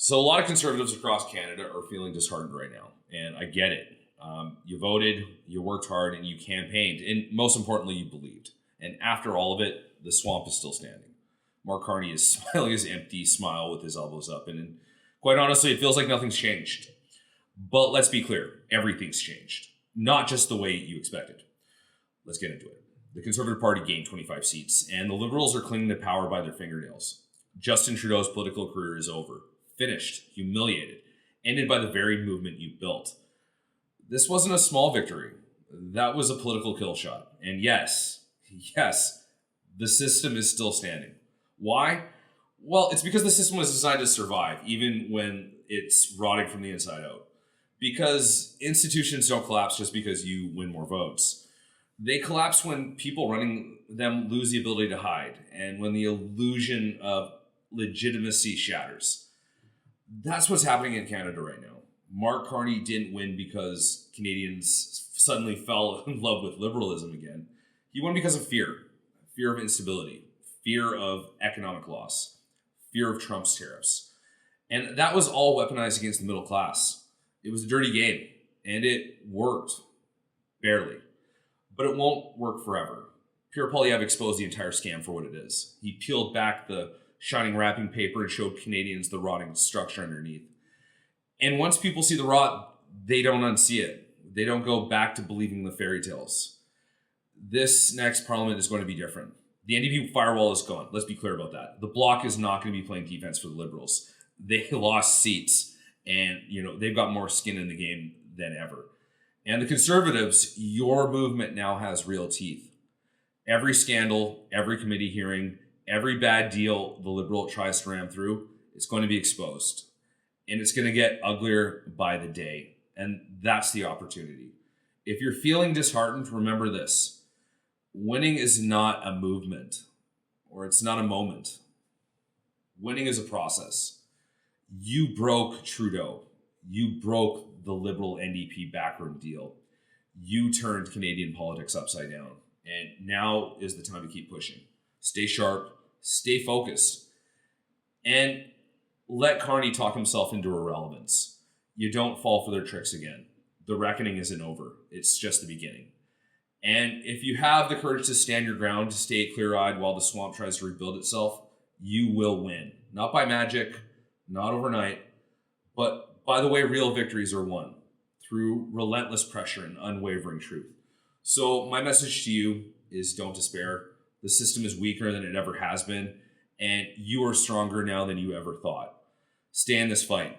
So a lot of conservatives across Canada are feeling disheartened right now, and I get it. You voted, you worked hard, and you campaigned, and most importantly, you believed. And after all of it, the swamp is still standing. Mark Carney is smiling his empty smile with his elbows up, and quite honestly, it feels like nothing's changed. But let's be clear, everything's changed. Not just the way you expected. Let's get into it. The Conservative Party gained 25 seats, and the Liberals are clinging to power by their fingernails. Justin Trudeau's political career is over. Finished, humiliated, ended by the very movement you built. This wasn't a small victory. That was a political kill shot. And yes, the system is still standing. Why? Well, it's because the system was designed to survive, even when it's rotting from the inside out. Because institutions don't collapse just because you win more votes. They collapse when people running them lose the ability to hide, and when the illusion of legitimacy shatters. That's what's happening in Canada right now. Mark Carney didn't win because Canadians suddenly fell in love with liberalism again. He won because of fear of instability, fear of economic loss, fear of Trump's tariffs. And that was all weaponized against the middle class. It was a dirty game, and it worked. Barely. But it won't work forever. Pierre Poilievre exposed the entire scam for what it is. He peeled back the shining wrapping paper and showed Canadians the rotting structure underneath. And once people see the rot, they don't unsee it. They don't go back to believing the fairy tales. This next parliament is going to be different. The NDP firewall is gone. Let's be clear about that. The Bloc is not going to be playing defense for the Liberals. They lost seats, and they've got more skin in the game than ever. And the Conservatives, your movement now has real teeth. Every scandal, every committee hearing, every bad deal the Liberal tries to ram through is going to be exposed. And it's going to get uglier by the day. And that's the opportunity. If you're feeling disheartened, remember this. Winning is not a movement, or it's not a moment. Winning is a process. You broke Trudeau. You broke the Liberal NDP backroom deal. You turned Canadian politics upside down. And now is the time to keep pushing. Stay sharp, stay focused, and let Carney talk himself into irrelevance. You don't fall for their tricks again. The reckoning isn't over. It's just the beginning. And if you have the courage to stand your ground, to stay clear-eyed while the swamp tries to rebuild itself, you will win. Not by magic, not overnight, but by the way real victories are won, through relentless pressure and unwavering truth. So my message to you is don't despair. The system is weaker than it ever has been, and you are stronger now than you ever thought. Stay in this fight.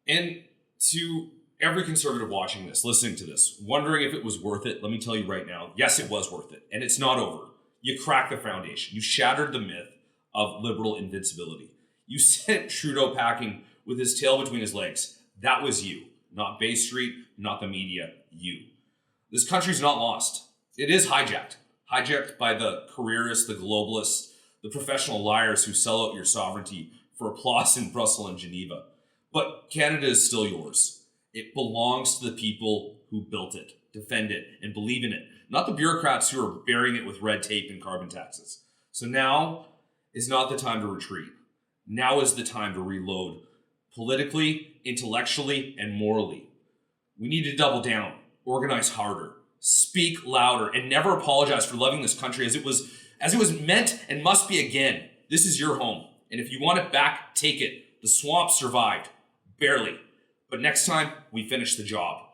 And to every conservative watching this, listening to this, wondering if it was worth it, let me tell you right now, yes, it was worth it. And it's not over. You cracked the foundation. You shattered the myth of liberal invincibility. You sent Trudeau packing with his tail between his legs. That was you. Not Bay Street, not the media, you. This country's not lost. It is hijacked. Hijacked by the careerists, the globalists, the professional liars who sell out your sovereignty for applause in Brussels and Geneva. But Canada is still yours. It belongs to the people who built it, defend it, and believe in it. Not the bureaucrats who are burying it with red tape and carbon taxes. So now is not the time to retreat. Now is the time to reload politically, intellectually, and morally. We need to double down, organize harder, speak louder, and never apologize for loving this country as it was meant and must be again. This is your home. And if you want it back, take it. The swamp survived. Barely. But next time, we finish the job.